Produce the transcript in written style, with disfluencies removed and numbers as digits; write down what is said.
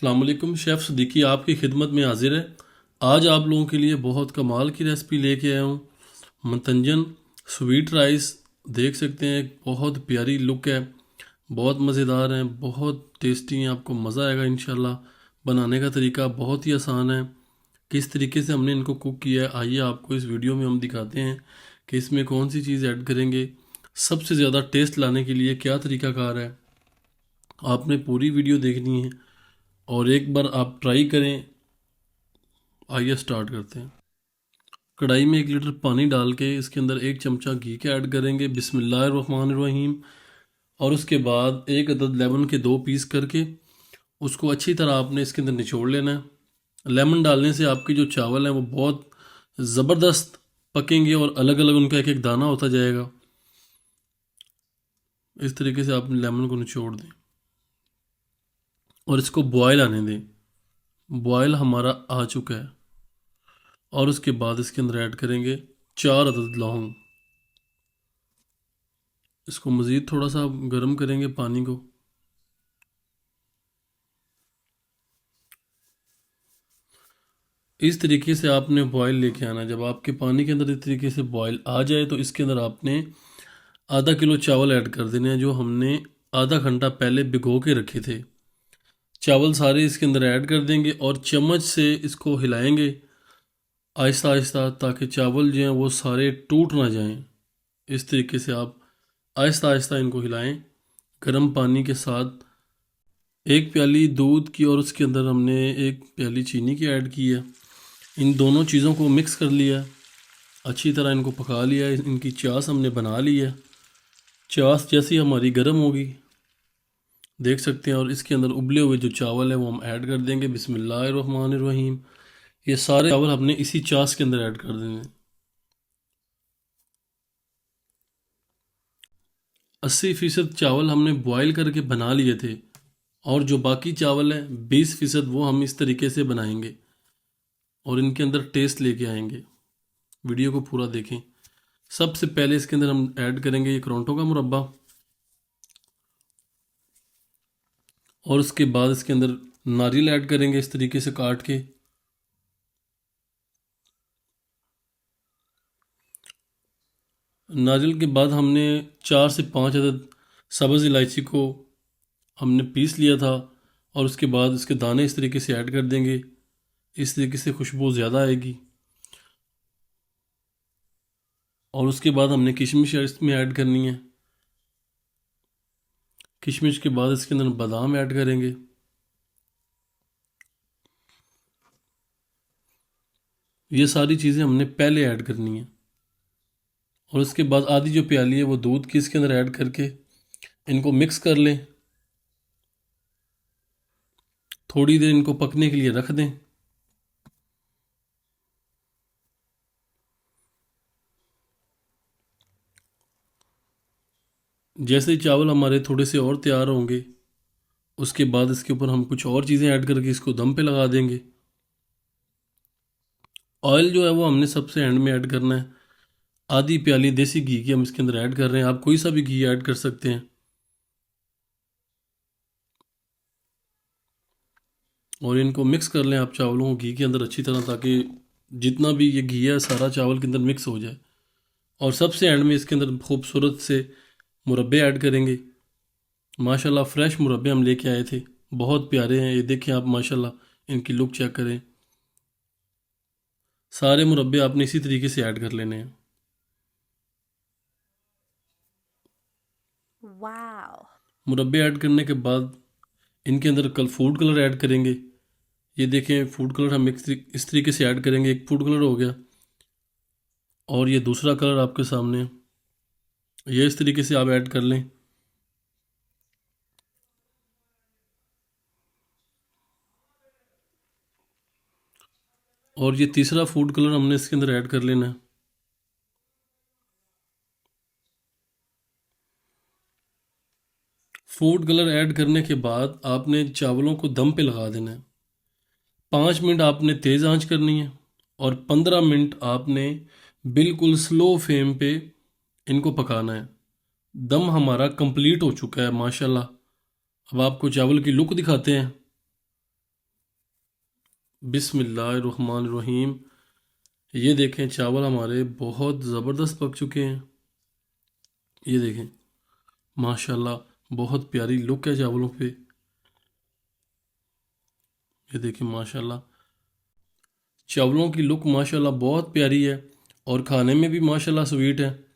अस्सलाम वालेकुम। शेफ़ सिद्दीकी आपकी खिदमत में हाजिर है। आज आप लोगों के लिए बहुत कमाल की रेसिपी लेके आया हूँ। मतंजन स्वीट राइस देख सकते हैं, बहुत प्यारी लुक है, बहुत मज़ेदार हैं, बहुत टेस्टी हैं, आपको मज़ा आएगा इंशाल्लाह। बनाने का तरीका बहुत ही आसान है। किस तरीके से हमने इनको कुक किया है आइए आपको इस वीडियो में हम दिखाते हैं कि इसमें कौन सी चीज़ ऐड करेंगे, सबसे ज़्यादा टेस्ट लाने के लिए क्या तरीकाकार है। आपने पूरी वीडियो देखनी है और एक बार आप ट्राई करें। आइए स्टार्ट करते हैं। कढ़ाई में 1 लीटर पानी डाल के इसके अंदर 1 चमचा घी के ऐड करेंगे, बिस्मिल्लाहिर्रहमानिर्रहीम। और उसके बाद 1 अदद लेमन के 2 पीस करके उसको अच्छी तरह आपने इसके अंदर निचोड़ लेना है। लेमन डालने से आपके जो चावल हैं वो बहुत ज़बरदस्त पकेंगे और अलग अलग उनका एक एक दाना होता जाएगा। इस तरीके से आप लेमन को निचोड़ दें और इसको बॉयल आने दें। बॉयल हमारा आ चुका है और उसके बाद इसके अंदर ऐड करेंगे 4 अदद लौंग। इसको मज़ीद थोड़ा सा गर्म करेंगे पानी को। इस तरीके से आपने बॉयल लेके आना। जब आपके पानी के अंदर इस तरीके से बॉयल आ जाए तो इसके अंदर आपने आधा किलो चावल ऐड कर देने हैं, जो हमने आधा घंटा पहले भिगो के रखे थे। चावल सारे इसके अंदर ऐड कर देंगे और चम्मच से इसको हिलाएंगे आहिस्ता आहिस्ता, ताकि चावल जो हैं वो सारे टूट ना जाएं। इस तरीके से आप आहिस्ता आहिस्ता इनको हिलाएं गर्म पानी के साथ। 1 प्याली दूध की और उसके अंदर हमने 1 प्याली चीनी की ऐड की है। इन दोनों चीज़ों को मिक्स कर लिया, अच्छी तरह इनको पका लिया। इनकी चास हमने बना ली है। चास जैसी हमारी गर्म होगी देख सकते हैं, और इसके अंदर उबले हुए जो चावल है वो हम ऐड कर देंगे, बिस्मिल्लाहिर्रहमानिर्रहीम। ये सारे चावल हमने इसी चास के अंदर ऐड कर देंगे। 80% चावल हमने बॉयल करके बना लिए थे और जो बाकी चावल है 20% वो हम इस तरीके से बनाएंगे और इनके अंदर टेस्ट लेके आएंगे। वीडियो को पूरा देखें। सबसे पहले इसके अंदर हम ऐड करेंगे ये करौंटों का मुरब्बा और उसके बाद इसके अंदर नारियल ऐड करेंगे इस तरीके से काट के। नारियल के बाद हमने 4 से 5 अदद सब्ज़ इलायची को हमने पीस लिया था और उसके बाद इसके दाने इस तरीके से ऐड कर देंगे। इस तरीके से खुशबू ज़्यादा आएगी। और उसके बाद हमने किशमिश इसमें ऐड करनी है। किशमिश के बाद इसके अंदर बादाम ऐड करेंगे। ये सारी चीज़ें हमने पहले ऐड करनी है और उसके बाद आधी जो प्याली है वो दूध की इसके अंदर ऐड करके इनको मिक्स कर लें। थोड़ी देर इनको पकने के लिए रख दें। जैसे ही चावल हमारे थोड़े से और तैयार होंगे उसके बाद इसके ऊपर हम कुछ और चीज़ें ऐड करके इसको दम पे लगा देंगे। ऑयल जो है वो हमने सबसे एंड में ऐड करना है। आधी प्याली देसी घी की हम इसके अंदर ऐड कर रहे हैं। आप कोई सा भी घी ऐड कर सकते हैं और इनको मिक्स कर लें आप चावलों को घी के अंदर अच्छी तरह, ताकि जितना भी ये घी है सारा चावल के अंदर मिक्स हो जाए। और सबसे एंड में इसके अंदर खूबसूरत से मुरब्बे ऐड करेंगे। माशाल्लाह फ्रेश मुरब्बे हम लेके आए थे, बहुत प्यारे हैं। ये देखें आप, माशाल्लाह इनकी लुक चेक करें। सारे मुरब्बे आपने इसी तरीके से ऐड कर लेने हैं। Wow. मुरब्बे ऐड करने के बाद इनके अंदर कल फूड कलर ऐड करेंगे। ये देखें फूड कलर हम इस तरीके से ऐड करेंगे। एक फूड कलर हो गया और ये दूसरा कलर आपके सामने है। ये इस तरीके से आप ऐड कर लें। और ये तीसरा फूड कलर हमने इसके अंदर ऐड कर लेना है। फूड कलर ऐड करने के बाद आपने चावलों को दम पे लगा देना है। 5 मिनट आपने तेज़ आंच करनी है और 15 मिनट आपने बिल्कुल स्लो फ्लेम पे इनको पकाना है। दम हमारा कंप्लीट हो चुका है माशाल्लाह। अब आपको चावल की लुक दिखाते हैं। बिस्मिल्लाहिर्रहमानिर्रहीम। ये देखें चावल हमारे बहुत ज़बरदस्त पक चुके हैं। ये देखें माशाल्लाह बहुत प्यारी लुक है चावलों पे। ये देखें माशाल्लाह चावलों की लुक माशाल्लाह बहुत प्यारी है और खाने में भी माशाल्लाह स्वीट है।